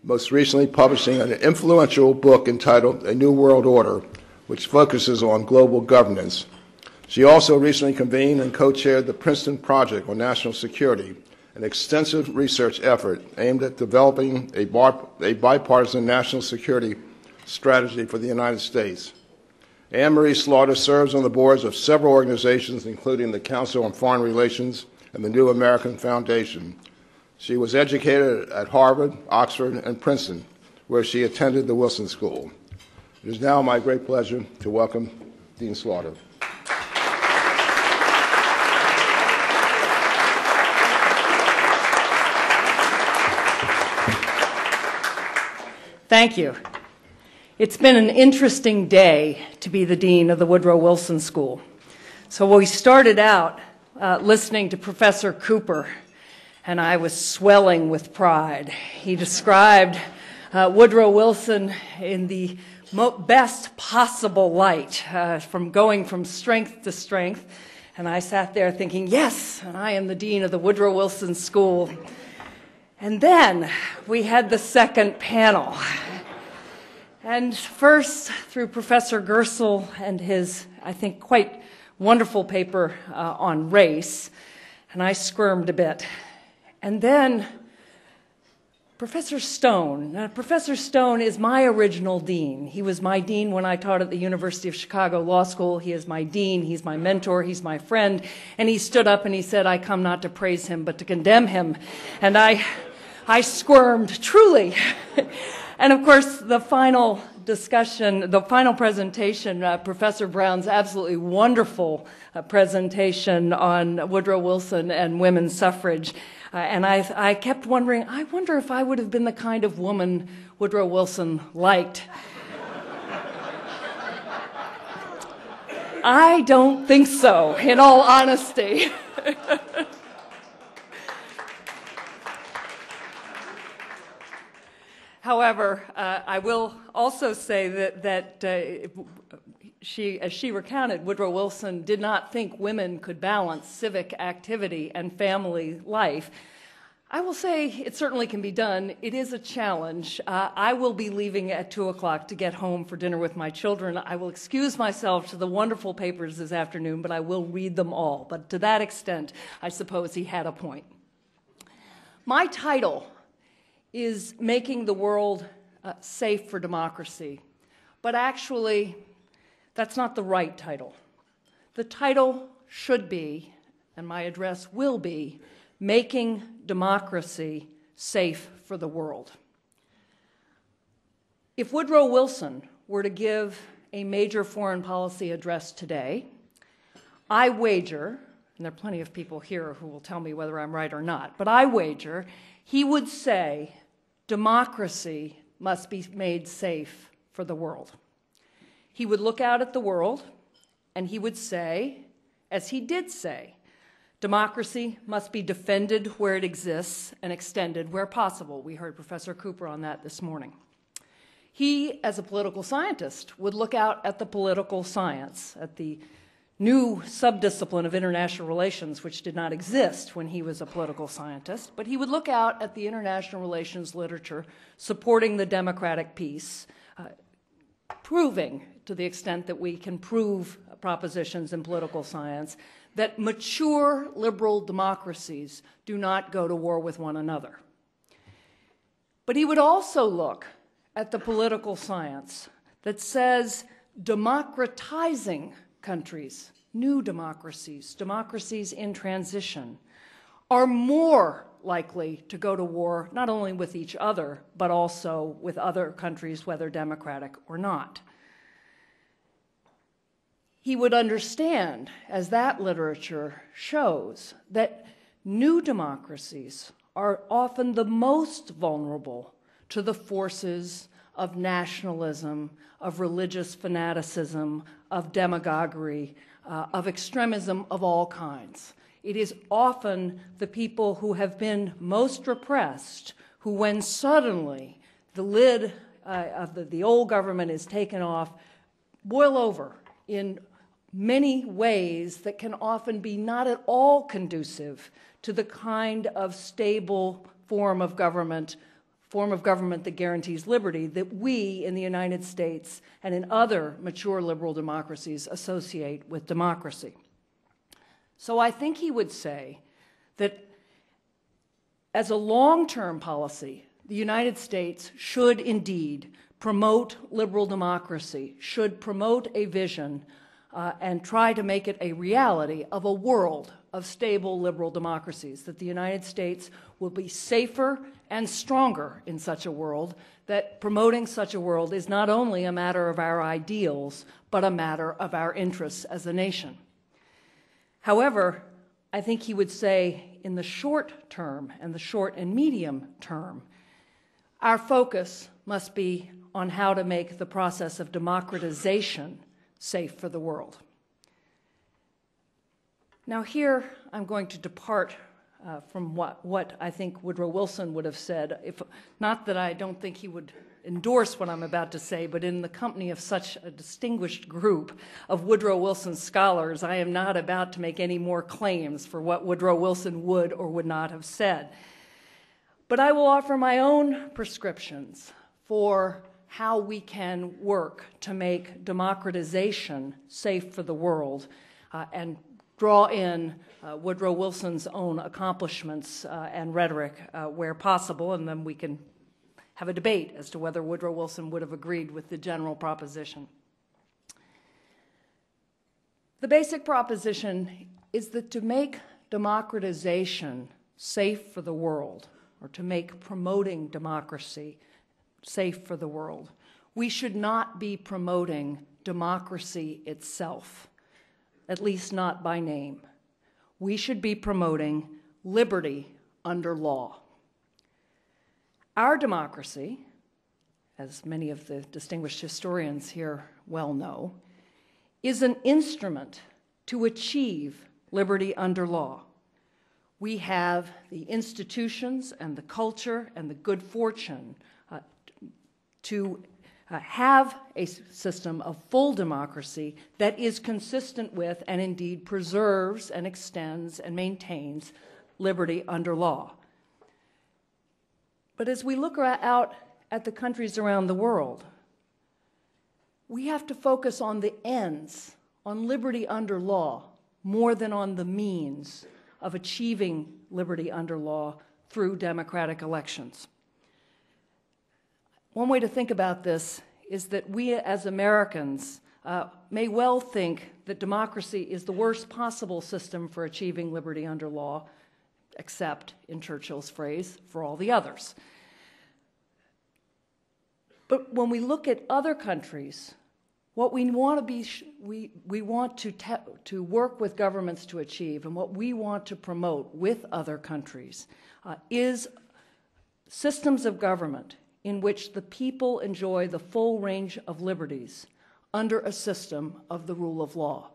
most recently publishing an influential book entitled A New World Order, which focuses on global governance. She also recently convened and co-chaired the Princeton Project on National Security, an extensive research effort aimed at developing a bipartisan national security strategy for the United States. Anne Marie Slaughter serves on the boards of several organizations, including the Council on Foreign Relations and the New American Foundation. She was educated at Harvard, Oxford, and Princeton, where she attended the Wilson School. It is now my great pleasure to welcome Dean Slaughter. Thank you. It's been an interesting day to be the dean of the Woodrow Wilson School. So we started out listening to Professor Cooper, and I was swelling with pride. He described Woodrow Wilson in the best possible light, from going from strength to strength. And I sat there thinking, yes, and I am the dean of the Woodrow Wilson School. And then we had the second panel. And first, through Professor Gersel and his, I think, quite wonderful paper on race, and I squirmed a bit. And then Professor Stone. Now, Professor Stone is my original dean. He was my dean when I taught at the University of Chicago Law School. He is my dean. He's my mentor. He's my friend. And he stood up and he said, "I come not to praise him, but to condemn him." And I squirmed, truly. And of course, the final discussion, the final presentation, Professor Brown's absolutely wonderful presentation on Woodrow Wilson and women's suffrage. And I kept wondering, I wonder if I would have been the kind of woman Woodrow Wilson liked. I don't think so, in all honesty. However, I will also say that as she recounted, Woodrow Wilson did not think women could balance civic activity and family life. I will say it certainly can be done. It is a challenge. I will be leaving at 2 o'clock to get home for dinner with my children. I will excuse myself to the wonderful papers this afternoon, but I will read them all. But to that extent, I suppose he had a point. My title is Making the World Safe for Democracy. But actually, that's not the right title. The title should be, and my address will be, Making Democracy Safe for the World. If Woodrow Wilson were to give a major foreign policy address today, I wager, and there are plenty of people here who will tell me whether I'm right or not, but I wager he would say, democracy must be made safe for the world. He would look out at the world and he would say, as he did say, democracy must be defended where it exists and extended where possible. We heard Professor Cooper on that this morning. He, as a political scientist, would look out at the political science, at the new subdiscipline of international relations, which did not exist when he was a political scientist, but he would look out at the international relations literature supporting the democratic peace, proving, to the extent that we can prove propositions in political science, that mature liberal democracies do not go to war with one another. But he would also look at the political science that says democratizing countries, new democracies, democracies in transition, are more likely to go to war not only with each other, but also with other countries, whether democratic or not. He would understand, as that literature shows, that new democracies are often the most vulnerable to the forces of nationalism, of religious fanaticism, of demagoguery, of extremism of all kinds. It is often the people who have been most repressed who, when suddenly the lid of the old government is taken off, boil over in many ways that can often be not at all conducive to the kind of stable form of government form of government that guarantees liberty that we in the United States and in other mature liberal democracies associate with democracy. So I think he would say that as a long-term policy, the United States should indeed promote liberal democracy, should promote a vision and try to make it a reality of a world of stable liberal democracies, that the United States will be safer and stronger in such a world, that promoting such a world is not only a matter of our ideals, but a matter of our interests as a nation. However, I think he would say in the short term and the short and medium term, our focus must be on how to make the process of democratization safe for the world. Now here I'm going to depart from what I think Woodrow Wilson would have said, not that I don't think he would endorse what I'm about to say, but in the company of such a distinguished group of Woodrow Wilson scholars, I am not about to make any more claims for what Woodrow Wilson would or would not have said. But I will offer my own prescriptions for how we can work to make democratization safe for the world and draw in Woodrow Wilson's own accomplishments and rhetoric where possible, and then we can have a debate as to whether Woodrow Wilson would have agreed with the general proposition. The basic proposition is that to make democratization safe for the world, or to make promoting democracy safe for the world, we should not be promoting democracy itself, at least not by name. We should be promoting liberty under law. Our democracy, as many of the distinguished historians here well know, is an instrument to achieve liberty under law. We have the institutions and the culture and the good fortune to have a system of full democracy that is consistent with and indeed preserves and extends and maintains liberty under law. But as we look out at the countries around the world, we have to focus on the ends, on liberty under law, more than on the means of achieving liberty under law through democratic elections. One way to think about this is that we as Americans may well think that democracy is the worst possible system for achieving liberty under law, except, in Churchill's phrase, for all the others. But when we look at other countries, what we want to be, we want to work with governments to achieve, and what we want to promote with other countries is systems of government in which the people enjoy the full range of liberties under a system of the rule of law.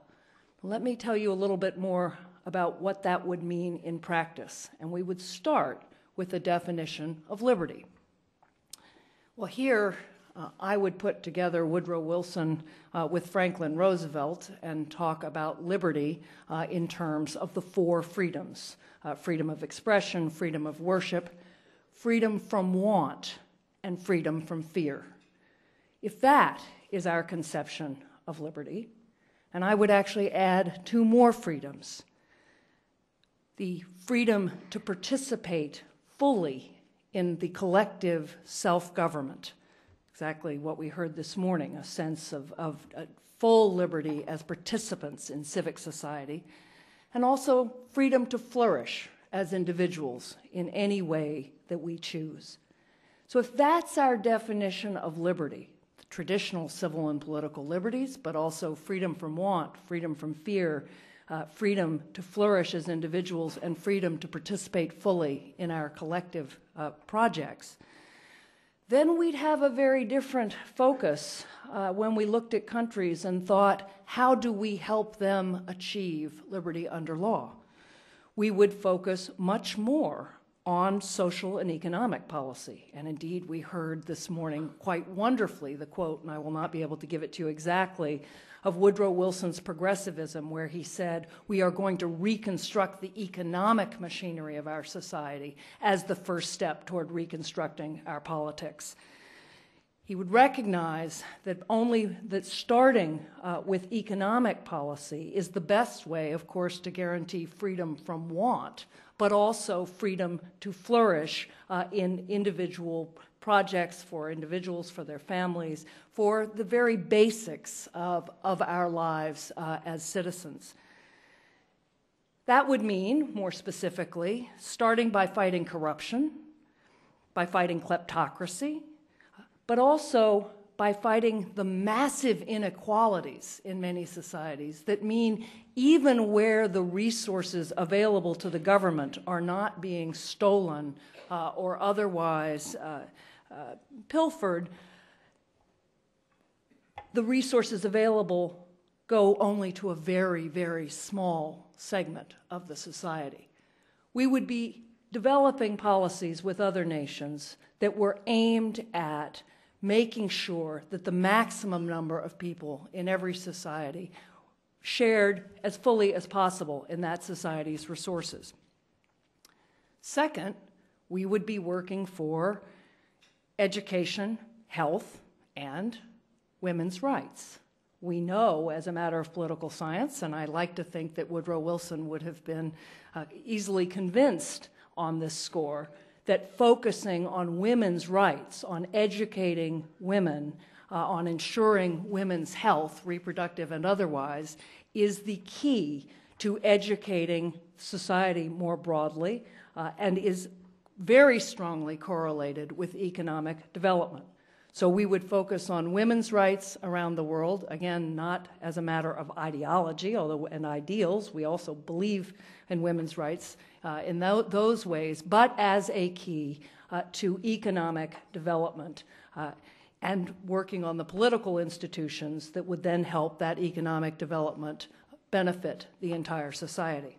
Let me tell you a little bit more about what that would mean in practice, and we would start with a definition of liberty. Well, here I would put together Woodrow Wilson with Franklin Roosevelt and talk about liberty in terms of the four freedoms: freedom of expression, freedom of worship, freedom from want, and freedom from fear. If that is our conception of liberty, and I would actually add two more freedoms: the freedom to participate fully in the collective self-government, exactly what we heard this morning, a sense of full liberty as participants in civic society, and also freedom to flourish as individuals in any way that we choose. So if that's our definition of liberty, the traditional civil and political liberties, but also freedom from want, freedom from fear, freedom to flourish as individuals, and freedom to participate fully in our collective projects, then we'd have a very different focus when we looked at countries and thought, how do we help them achieve liberty under law? We would focus much more on social and economic policy. And indeed, we heard this morning quite wonderfully the quote, and I will not be able to give it to you exactly, of Woodrow Wilson's progressivism, where he said, we are going to reconstruct the economic machinery of our society as the first step toward reconstructing our politics. He would recognize that starting with economic policy is the best way, of course, to guarantee freedom from want, but also freedom to flourish in individual projects for individuals, for their families, for the very basics of our lives as citizens. That would mean, more specifically, starting by fighting corruption, by fighting kleptocracy, but also by fighting the massive inequalities in many societies that mean even where the resources available to the government are not being stolen or otherwise pilfered, the resources available go only to a very, very small segment of the society. We would be developing policies with other nations that were aimed at making sure that the maximum number of people in every society shared as fully as possible in that society's resources. Second, we would be working for education, health, and women's rights. We know, as a matter of political science, and I like to think that Woodrow Wilson would have been easily convinced on this score, that focusing on women's rights, on educating women, on ensuring women's health, reproductive and otherwise, is the key to educating society more broadly and is very strongly correlated with economic development. So we would focus on women's rights around the world, again, not as a matter of ideology, although and ideals. We also believe in women's rights in those ways, but as a key to economic development and working on the political institutions that would then help that economic development benefit the entire society.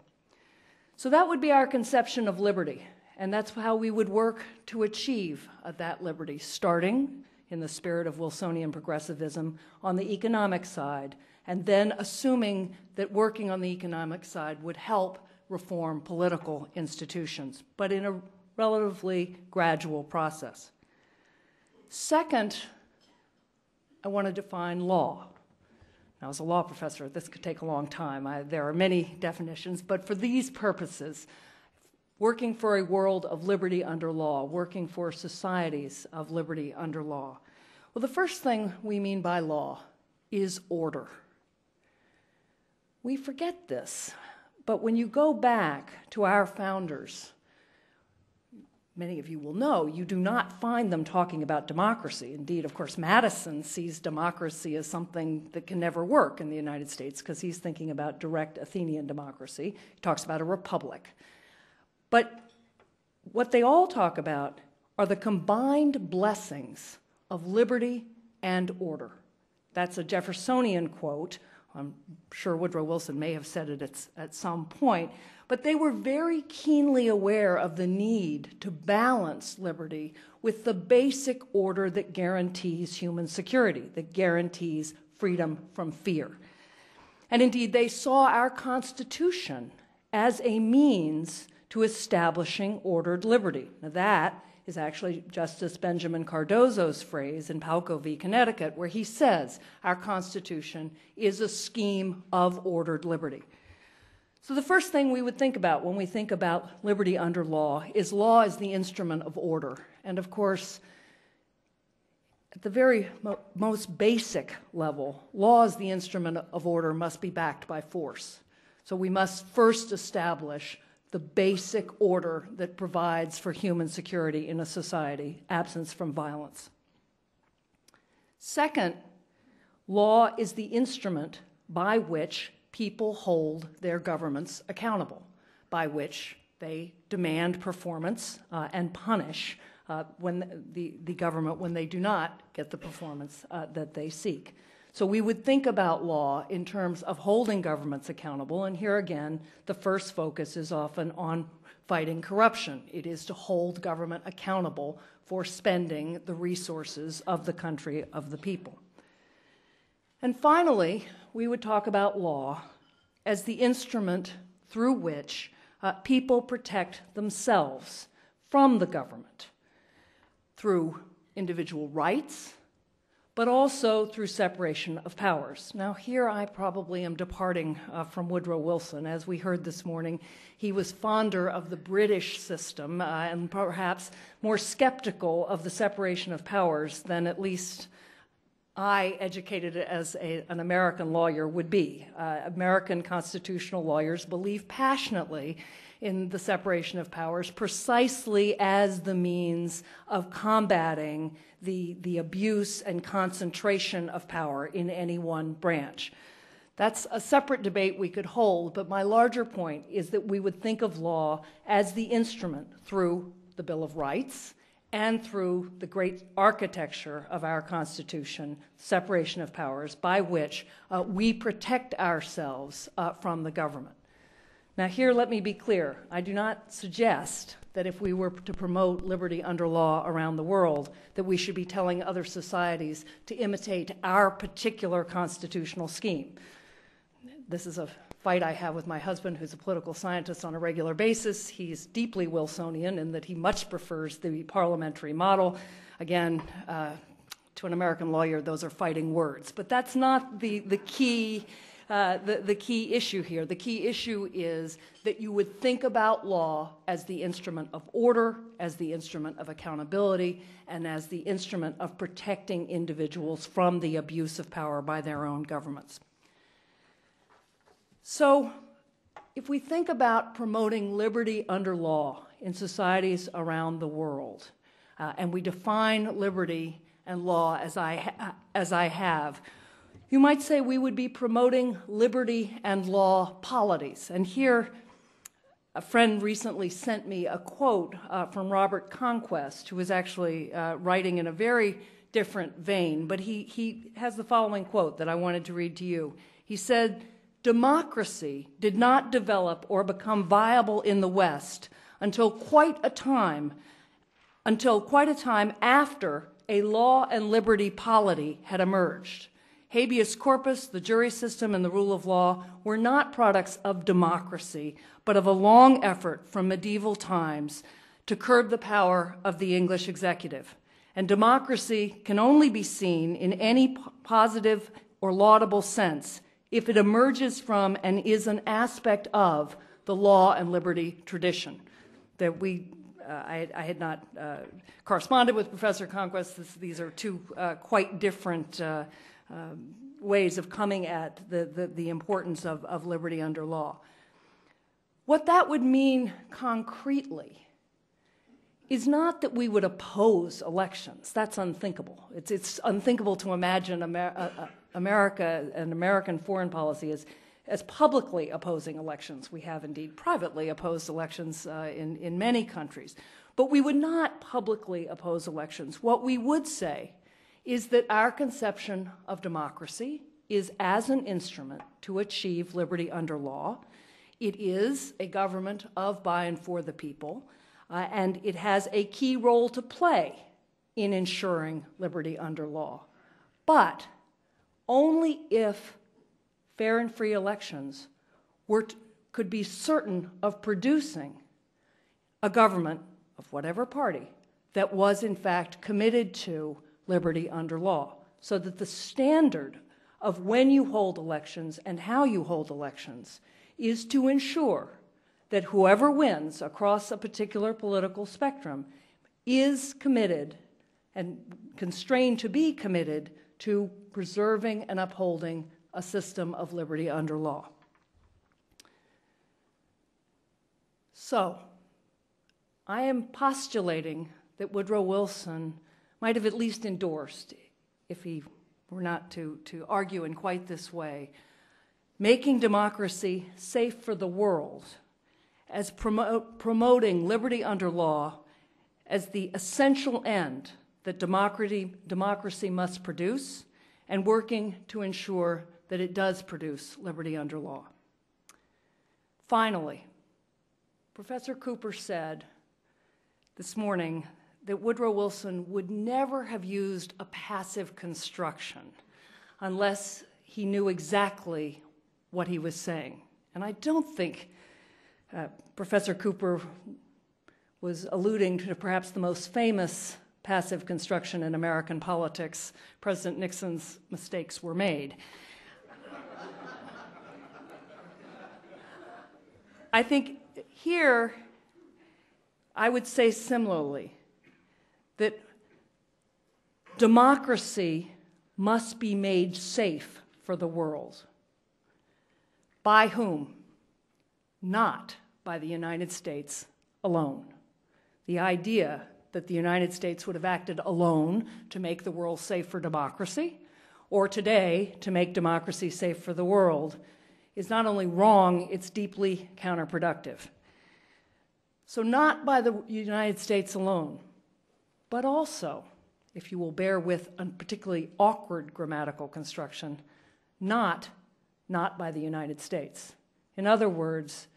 So that would be our conception of liberty, and that's how we would work to achieve that liberty, starting in the spirit of Wilsonian progressivism on the economic side, and then assuming that working on the economic side would help reform political institutions, but in a relatively gradual process. Second, I want to define law. Now, as a law professor, this could take a long time. There are many definitions, but for these purposes, working for a world of liberty under law, working for societies of liberty under law. Well, the first thing we mean by law is order. We forget this, but when you go back to our founders, many of you will know, you do not find them talking about democracy. Indeed, of course, Madison sees democracy as something that can never work in the United States because he's thinking about direct Athenian democracy. He talks about a republic. But what they all talk about are the combined blessings of liberty and order. That's a Jeffersonian quote. I'm sure Woodrow Wilson may have said it at some point, but they were very keenly aware of the need to balance liberty with the basic order that guarantees human security, that guarantees freedom from fear. And indeed, they saw our Constitution as a means to establishing ordered liberty. Now that is actually Justice Benjamin Cardozo's phrase in Palco v. Connecticut, where he says our Constitution is a scheme of ordered liberty. So the first thing we would think about when we think about liberty under law is the instrument of order. And of course, at the very most basic level, law as the instrument of order must be backed by force. So we must first establish the basic order that provides for human security in a society, absence from violence. Second, law is the instrument by which people hold their governments accountable, by which they demand performance and punish when the government when they do not get the performance that they seek. So we would think about law in terms of holding governments accountable, and here again, the first focus is often on fighting corruption. It is to hold government accountable for spending the resources of the country, of the people. And finally, we would talk about law as the instrument through which people protect themselves from the government through individual rights, but also through separation of powers. Now, here I probably am departing from Woodrow Wilson. As we heard this morning, he was fonder of the British system and perhaps more skeptical of the separation of powers than at least I, educated as an American lawyer, would be. American constitutional lawyers believe passionately in the separation of powers precisely as the means of combating the abuse and concentration of power in any one branch. That's a separate debate we could hold, but my larger point is that we would think of law as the instrument through the Bill of Rights and through the great architecture of our Constitution, separation of powers, by which we protect ourselves from the government. Now here, let me be clear. I do not suggest that if we were to promote liberty under law around the world, that we should be telling other societies to imitate our particular constitutional scheme. This is a fight I have with my husband, who's a political scientist on a regular basis. He's deeply Wilsonian in that he much prefers the parliamentary model. Again, to an American lawyer, those are fighting words. But that's not the key issue here. The key issue is that you would think about law as the instrument of order, as the instrument of accountability, and as the instrument of protecting individuals from the abuse of power by their own governments. So, if we think about promoting liberty under law in societies around the world, and we define liberty and law as I have, you might say we would be promoting liberty and law polities. And here, a friend recently sent me a quote from Robert Conquest, who is actually writing in a very different vein, but he has the following quote that I wanted to read to you. He said, "Democracy did not develop or become viable in the West until quite a time after a law and liberty polity had emerged. Habeas corpus, the jury system, and the rule of law were not products of democracy, but of a long effort from medieval times to curb the power of the English executive. And democracy can only be seen in any positive or laudable sense if it emerges from and is an aspect of the law and liberty tradition." That I had not corresponded with Professor Conquest. These are two quite different ways of coming at the importance of liberty under law. What that would mean concretely is not that we would oppose elections. That's unthinkable. It's unthinkable to imagine America and American foreign policy as publicly opposing elections. We have indeed privately opposed elections in many countries. But we would not publicly oppose elections. What we would say is that our conception of democracy is as an instrument to achieve liberty under law. It is a government of, by, and for the people, and it has a key role to play in ensuring liberty under law. But only if fair and free elections could be certain of producing a government of whatever party that was in fact committed to liberty under law, so that the standard of when you hold elections and how you hold elections is to ensure that whoever wins across a particular political spectrum is committed and constrained to be committed to preserving and upholding a system of liberty under law. So, I am postulating that Woodrow Wilson might have at least endorsed, if he were not to argue in quite this way, making democracy safe for the world as promoting liberty under law as the essential end that democracy must produce, and working to ensure that it does produce liberty under law. Finally, Professor Cooper said this morning that Woodrow Wilson would never have used a passive construction unless he knew exactly what he was saying. And I don't think Professor Cooper was alluding to perhaps the most famous passive construction in American politics. President Nixon's mistakes were made. I think here I would say similarly that democracy must be made safe for the world. By whom? Not by the United States alone. The idea that the United States would have acted alone to make the world safe for democracy, or today to make democracy safe for the world, is not only wrong, it's deeply counterproductive. So not by the United States alone, but also, if you will bear with a particularly awkward grammatical construction, not by the United States. In other words,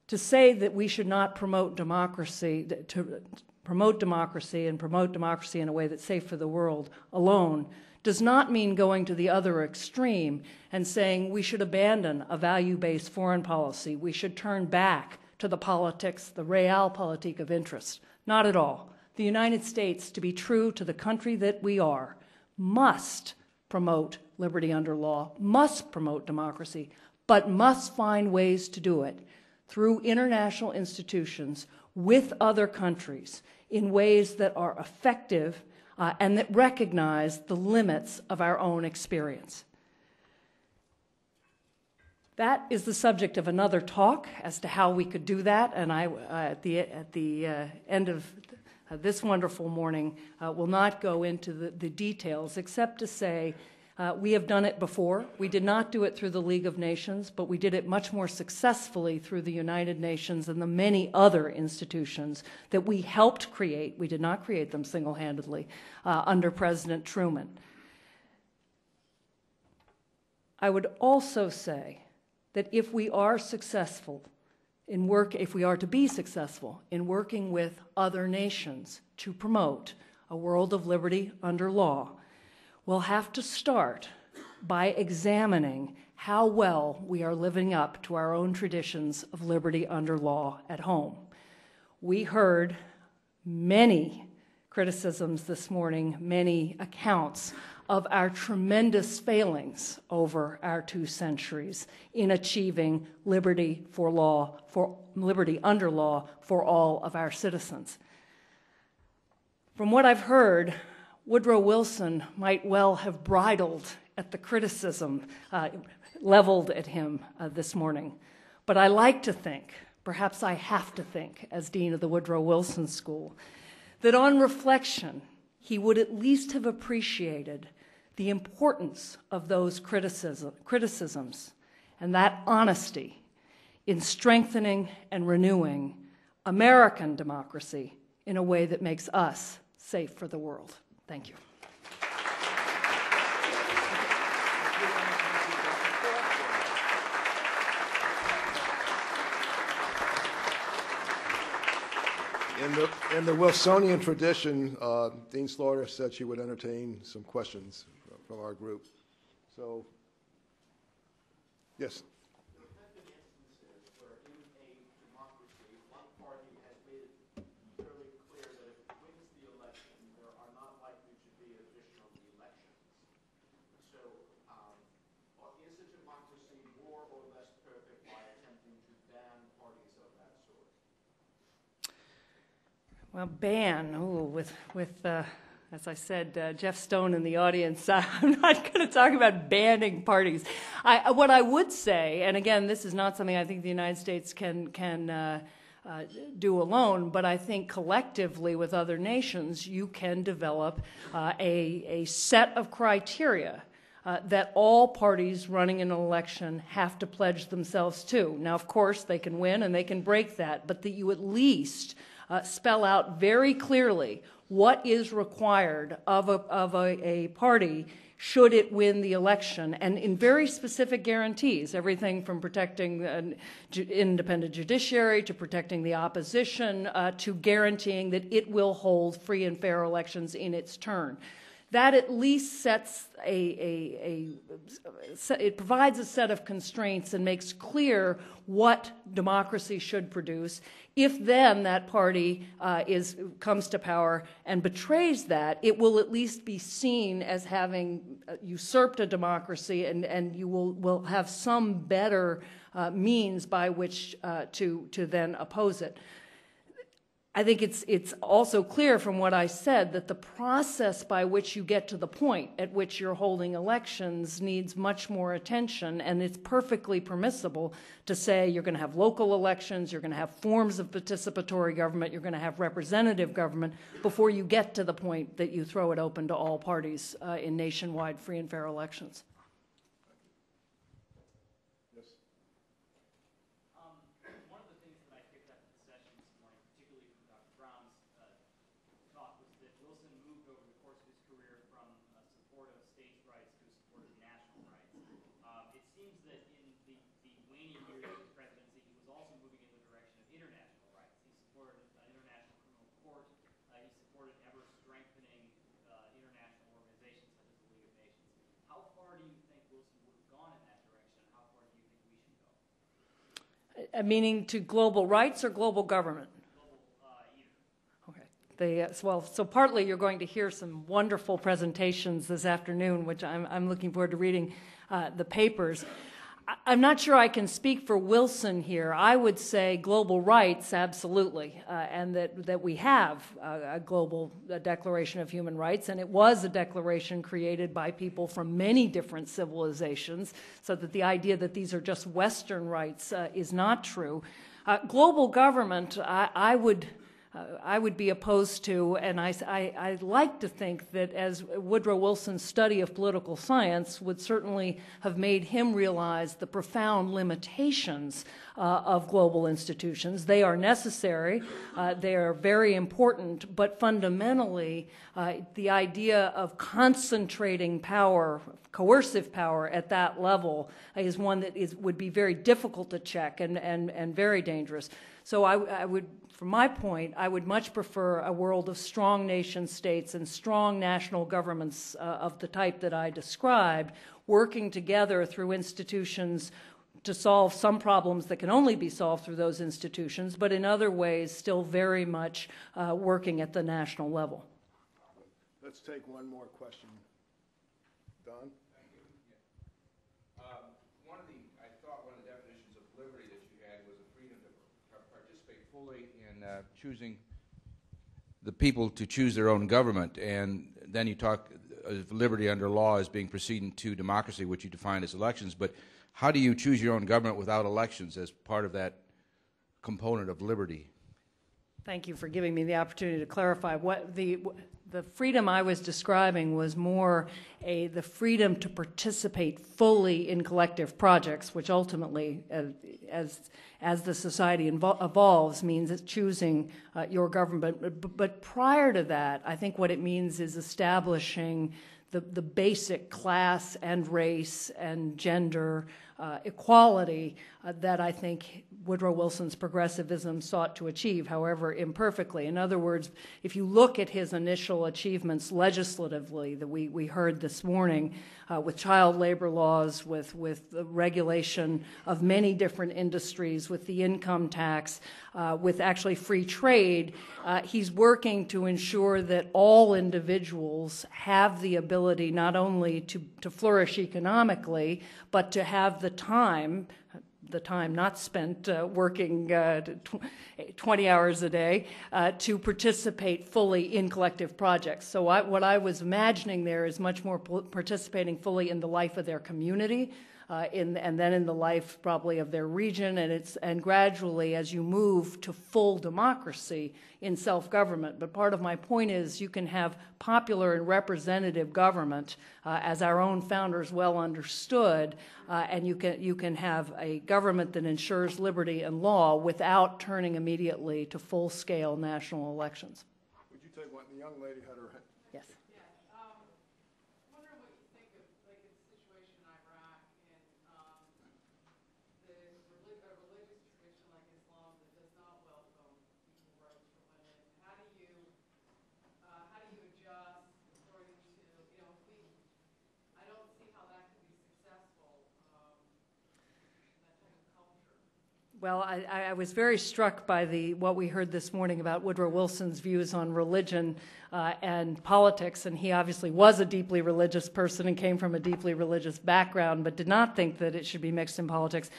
to say that we should not promote democracy, to promote democracy and promote democracy in a way that's safe for the world alone, does not mean going to the other extreme and saying we should abandon a value-based foreign policy, we should turn back to the politics, the realpolitik of interest. Not at all. The United States, to be true to the country that we are, must promote liberty under law, must promote democracy, but must find ways to do it through international institutions with other countries in ways that are effective and that recognize the limits of our own experience. That is the subject of another talk as to how we could do that, and I, at the end of this wonderful morning, will not go into the details, except to say we have done it before. We did not do it through the League of Nations, but we did it much more successfully through the United Nations and the many other institutions that we helped create. We did not create them single-handedly under President Truman. I would also say that if we are successful if we are to be successful in working with other nations to promote a world of liberty under law, we'll have to start by examining how well we are living up to our own traditions of liberty under law at home. We heard many criticisms this morning, many accounts of our tremendous failings over our 2 centuries in achieving liberty under law for all of our citizens. From what I've heard, Woodrow Wilson might well have bridled at the criticism leveled at him this morning. But I like to think, perhaps I have to think, as Dean of the Woodrow Wilson School, that on reflection, he would at least have appreciated the importance of those criticisms and that honesty in strengthening and renewing American democracy in a way that makes us safe for the world. Thank you. In the Wilsonian tradition, Dean Slaughter said she would entertain some questions from our group. So, yes. Well, ban, as I said, Jeff Stone in the audience, I'm not going to talk about banning parties. What I would say, and again, this is not something I think the United States can do alone, but I think collectively with other nations, you can develop a set of criteria that all parties running an election have to pledge themselves to. Now, of course, they can win and they can break that, but that you at least spell out very clearly what is required of a party should it win the election, and in very specific guarantees, everything from protecting an independent judiciary to protecting the opposition to guaranteeing that it will hold free and fair elections in its turn. That at least sets it provides a set of constraints and makes clear what democracy should produce. If then that party comes to power and betrays that, it will at least be seen as having usurped a democracy, and you will have some better means by which to then oppose it. I think it's also clear from what I said that the process by which you get to the point at which you're holding elections needs much more attention, and it's perfectly permissible to say you're going to have local elections, you're going to have forms of participatory government, you're going to have representative government before you get to the point that you throw it open to all parties in nationwide free and fair elections. Meaning to global rights or global government? Okay. So partly you're going to hear some wonderful presentations this afternoon, which I'm looking forward to reading the papers. I'm not sure I can speak for Wilson here. I would say global rights, absolutely, and that we have a global Declaration of Human Rights, and it was a declaration created by people from many different civilizations, so that the idea that these are just Western rights is not true. Global government, I would be opposed to, and I like to think that as Woodrow Wilson's study of political science would certainly have made him realize the profound limitations of global institutions. They are necessary, they are very important, but fundamentally the idea of concentrating power, coercive power at that level is one that would be very difficult to check and very dangerous. So I would, from my point, I would much prefer a world of strong nation states and strong national governments of the type that I described, working together through institutions to solve some problems that can only be solved through those institutions, but in other ways still very much working at the national level. Let's take one more question. Don? Thank you. Yeah. One of the definitions of liberty that you had was a freedom to participate fully in choosing the people to choose their own government, and then you talk of liberty under law as being preceding to democracy, which you define as elections. But how do you choose your own government without elections as part of that component of liberty? Thank you for giving me the opportunity to clarify. What the freedom I was describing was more the freedom to participate fully in collective projects, which ultimately, as the society evolves, means it's choosing your government. But prior to that, I think what it means is establishing the basic class and race and gender equality that I think Woodrow Wilson's progressivism sought to achieve, however imperfectly. In other words, if you look at his initial achievements legislatively that we heard this morning, with child labor laws, with the regulation of many different industries, with the income tax, with actually free trade, he's working to ensure that all individuals have the ability not only to flourish economically, but to have the time not spent working 20 hours a day, to participate fully in collective projects. So what I was imagining there is much more participating fully in the life of their community, and then in the life probably of their region, and gradually as you move to full democracy in self-government. But part of my point is you can have popular and representative government, as our own founders well understood, and you can have a government that ensures liberty and law without turning immediately to full-scale national elections. Would you take one? The young lady had her hand. Yes. Wondering what you think of, like, the situation in Iraq and a religious tradition like Islam that does not welcome equal rights for women. How do you adjust according to, you know, I don't see how that could be successful in that type of culture. Well, I was very struck by what we heard this morning about Woodrow Wilson's views on religion and politics, and he obviously was a deeply religious person and came from a deeply religious background, but did not think that it should be mixed in politics.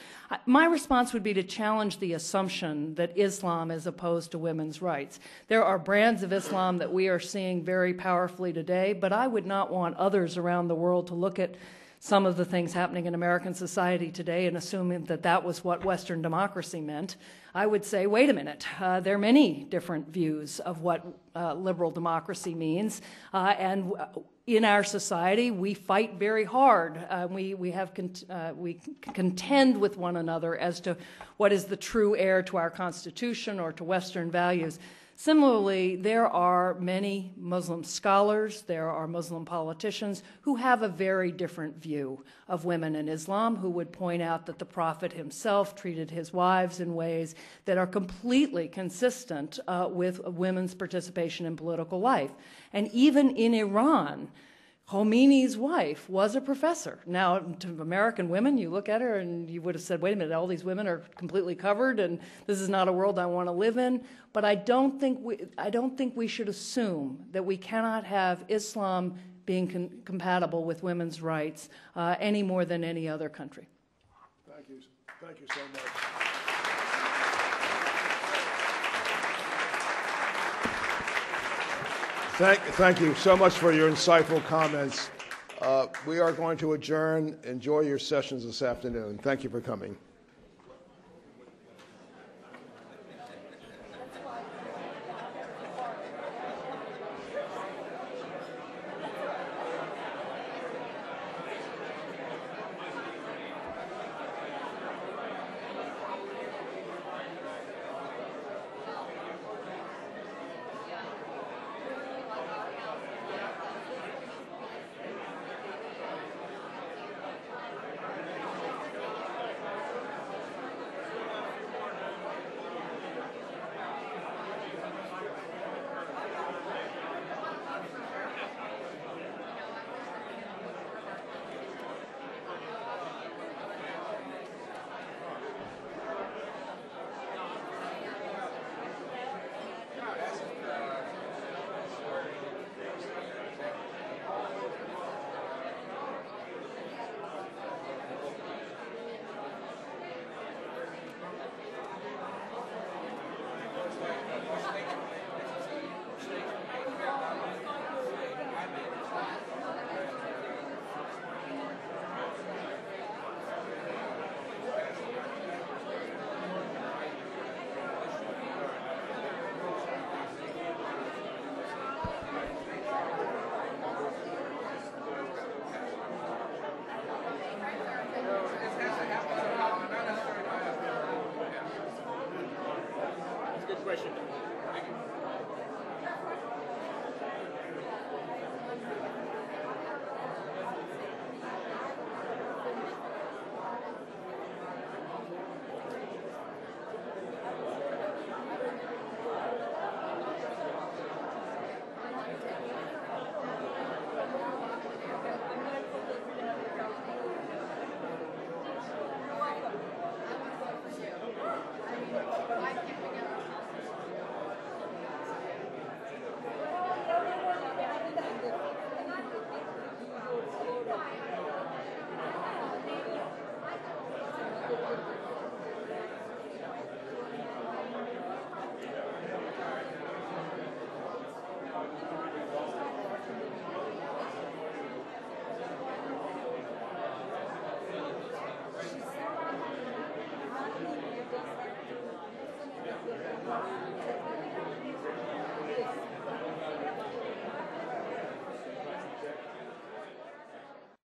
My response would be to challenge the assumption that Islam is opposed to women's rights. There are brands of Islam that we are seeing very powerfully today, but I would not want others around the world to look at some of the things happening in American society today and assuming that that was what Western democracy meant. I would say, wait a minute, there are many different views of what liberal democracy means, and in our society we fight very hard. We contend with one another as to what is the true heir to our Constitution or to Western values. Similarly, there are many Muslim scholars, there are Muslim politicians who have a very different view of women in Islam, who would point out that the Prophet himself treated his wives in ways that are completely consistent with women's participation in political life. And even in Iran, Khomeini's wife was a professor. Now, to American women, you look at her and you would have said, wait a minute, all these women are completely covered and this is not a world I want to live in. But I don't think we should assume that we cannot have Islam being compatible with women's rights any more than any other country. Thank you. Thank you so much. Thank you so much for your insightful comments. We are going to adjourn. Enjoy your sessions this afternoon. Thank you for coming.